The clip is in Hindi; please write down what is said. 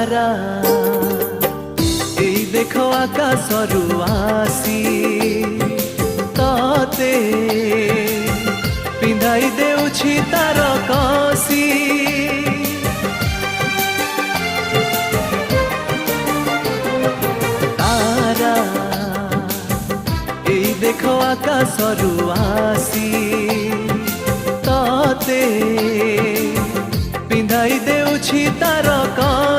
तारा एई देखो आकाशरू आसी तते पिंधाई देउछि तार कसी तारा एई देखो आकाशरू आसी तते पिंधाई देउछि तार कसी।